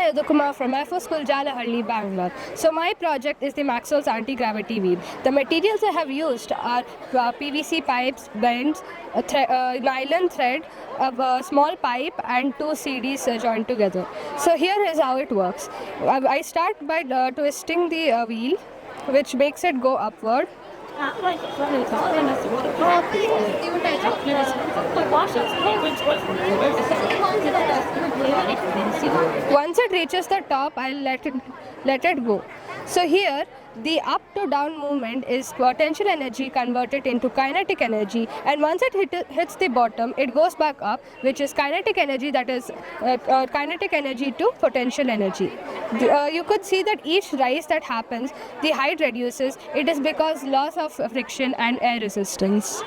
Yadukuma from my school Jalahalli, Bangalore. So my project is the Maxwell's anti-gravity wheel. The materials I have used are PVC pipes, bends, nylon thread, a small pipe and two CDs joined together. So here is how it works. I start by twisting the wheel, which makes it go upward. Once it reaches the top, I'll let it go. So here, the up to down movement is potential energy converted into kinetic energy, and once it hits the bottom, it goes back up, which is kinetic energy, that is kinetic energy to potential energy. You could see that each rise that happens, the height reduces. It is because loss of friction and air resistance.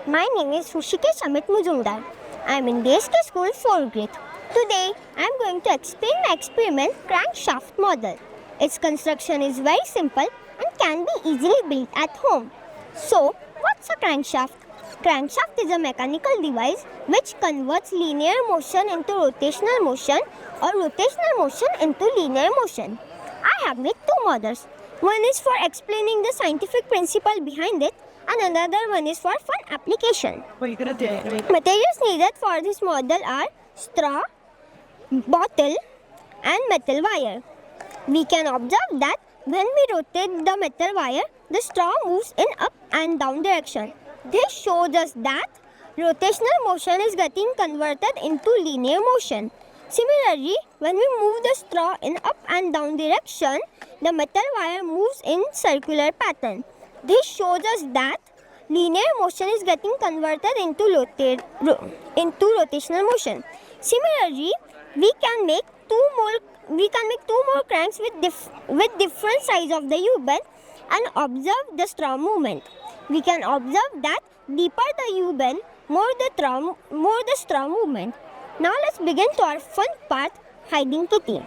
My name is Rushikesh Amit Mujumdar. I am in DSK School 4th grade. Today, I am going to explain my experiment crankshaft model. Its construction is very simple and can be easily built at home. So, what's a crankshaft? Crankshaft is a mechanical device which converts linear motion into rotational motion or rotational motion into linear motion. I have made two models. One is for explaining the scientific principle behind it, and another one is for fun application. Materials needed for this model are straw, bottle, and metal wire. We can observe that when we rotate the metal wire, the straw moves in up and down direction. This shows us that rotational motion is getting converted into linear motion. Similarly, when we move the straw in up and down direction, the metal wire moves in circular pattern. This shows us that linear motion is getting converted into rotational motion. Similarly, we can make two more cranks with different size of the U-bend and observe the straw movement. We can observe that deeper the U-bend, more the straw movement. Now let's begin to our fun part, hiding kitty.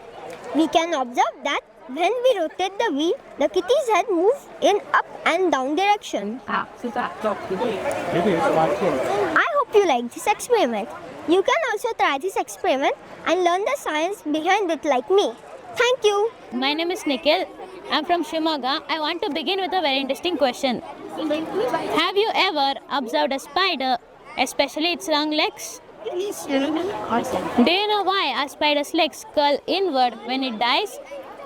We can observe that when we rotate the wheel, the kitty's head moves in up and down direction. I hope you like this experiment. You can also try this experiment and learn the science behind it like me. Thank you. My name is Nikhil. I'm from Shimoga. I want to begin with a very interesting question. Have you ever observed a spider, especially its long legs? Do you know why a spider's legs curl inward when it dies?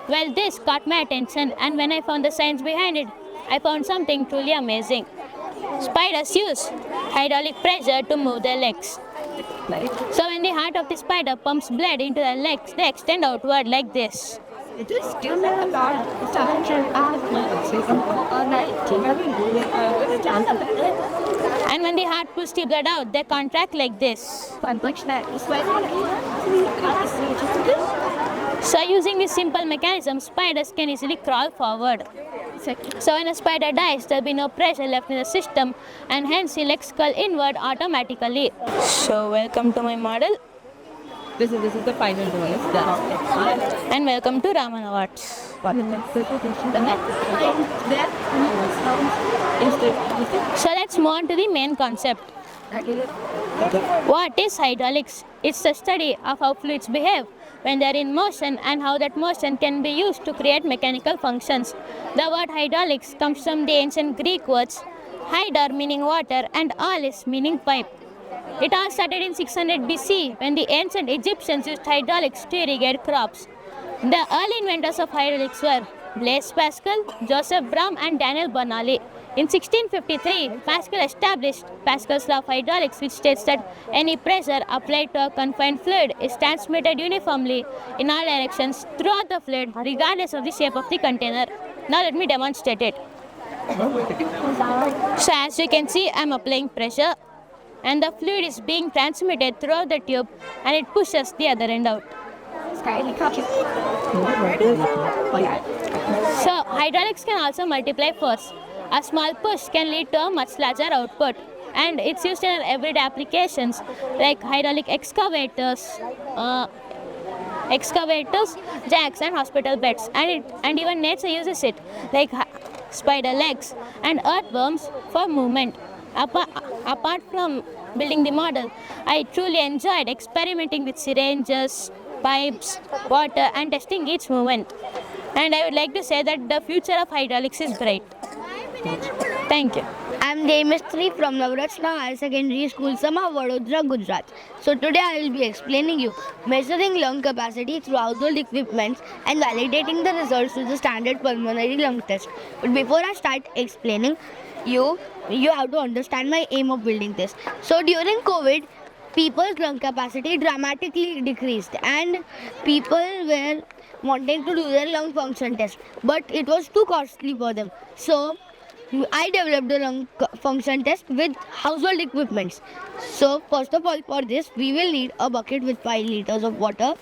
Well, this caught my attention, and when I found the science behind it, I found something truly amazing. Spiders use hydraulic pressure to move their legs. So when the heart of the spider pumps blood into their legs, they extend outward like this. And when the heart pulls the blood out, they contract like this. So using this simple mechanism, spiders can easily crawl forward. So when a spider dies, there will be no pressure left in the system, and hence the legs curl inward automatically. So welcome to my model. This is the final one. It's done. And welcome to Raman Awards. So let's move on to the main concept. What is hydraulics? It's the study of how fluids behave when they are in motion and how that motion can be used to create mechanical functions. The word hydraulics comes from the ancient Greek words hydar meaning water and alis meaning pipe. It all started in 600 BC when the ancient Egyptians used hydraulics to irrigate crops. The early inventors of hydraulics were Blaise Pascal, Joseph Bram and Daniel Bernoulli. In 1653, Pascal established Pascal's law of hydraulics, which states that any pressure applied to a confined fluid is transmitted uniformly in all directions throughout the fluid, regardless of the shape of the container. Now let me demonstrate it. So as you can see, I am applying pressure and the fluid is being transmitted throughout the tube and it pushes the other end out. So hydraulics can also multiply force. A small push can lead to a much larger output, and it's used in everyday applications like hydraulic excavators, jacks and hospital beds, and even nature uses it like spider legs and earthworms for movement. Apart from building the model, I truly enjoyed experimenting with syringes, pipes, water, and testing each movement. And I would like to say that the future of hydraulics is bright. Thank you. I'm Demistri from Navratna Higher Secondary School, Sama, Vadodara, Gujarat. So today I will be explaining you measuring lung capacity through household equipment and validating the results to the standard pulmonary lung test. But before I start explaining, you have to understand my aim of building this. So during COVID, people's lung capacity dramatically decreased and people were wanting to do their lung function test, but it was too costly for them. So I developed the lung function test with household equipments. So first of all, for this we will need a bucket with 5 liters of water,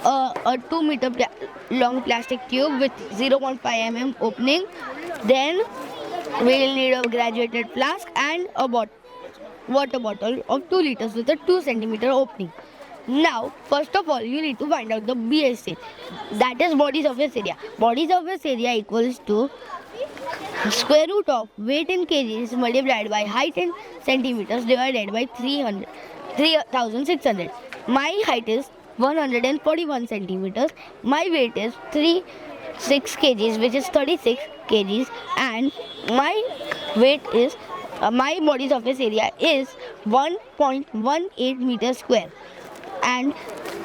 a 2 meter long plastic tube with 0.5 mm opening. Then we will need a graduated flask and a water bottle of 2 liters with a 2 centimeter opening. Now, first of all, you need to find out the BSA, that is body surface area. Body surface area equals to square root of weight in kgs multiplied by height in centimeters divided by 3600. My height is 141 centimeters. My weight is 36 kgs, which is 36 kgs, and my weight is my body surface area is 1.18 meters square. And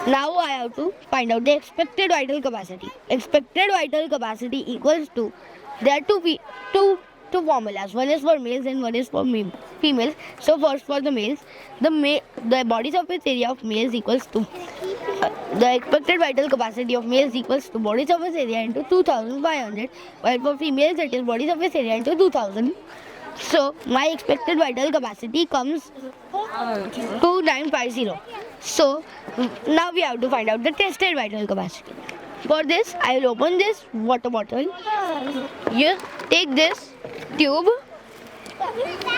now I have to find out the expected vital capacity. Expected vital capacity equals to, there are two formulas. One is for males and one is for females. So first for the males, the body surface area of males equals to the expected vital capacity of males equals to body surface area into 2500, while for females it is body surface area into 2000. So my expected vital capacity comes 2950. So now we have to find out the tested vital capacity. For this, I will open this water bottle. You take this tube,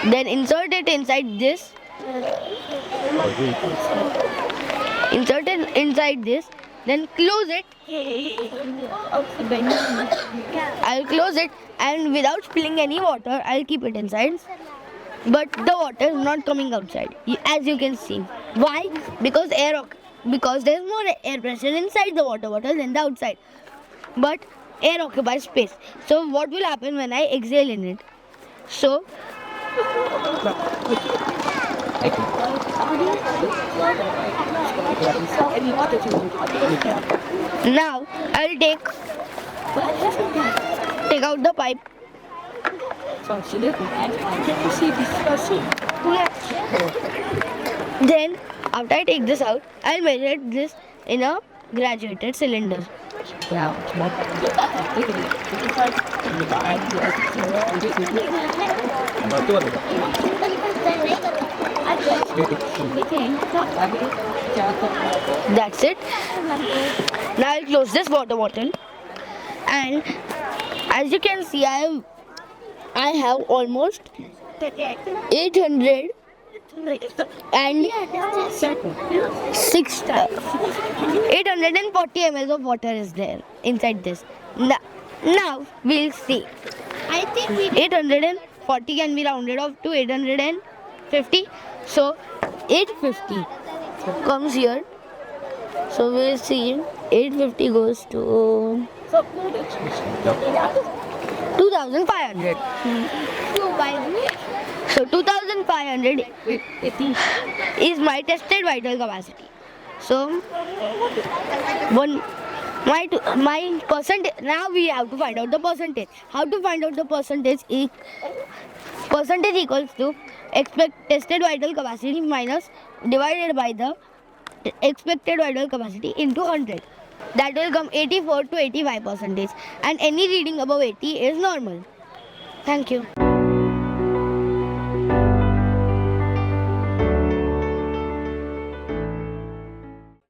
then insert it inside this. Insert it inside this, then close it. I'll close it, and without spilling any water, I'll keep it inside. But the water is not coming outside, as you can see. Why? Because there's more air pressure inside the water bottle than the outside. But air occupies space. So what will happen when I exhale in it? So now I'll take out the pipe. Then after I take this out, I'll measure this in a graduated cylinder. That's it. Now I'll close this water bottle, and as you can see, I have almost 840 ml of water is there inside this. Now we'll see. I think 840 can be rounded off to 850. So 850 comes here. So we'll see 850 goes to 2500. So 2500 is my tested vital capacity. So my percentage. Now we have to find out the percentage. How to find out the percentage? Percentage equals to tested vital capacity minus divided by the expected vital capacity into 100. That will come 84 to 85%, and any reading above 80 is normal. Thank you.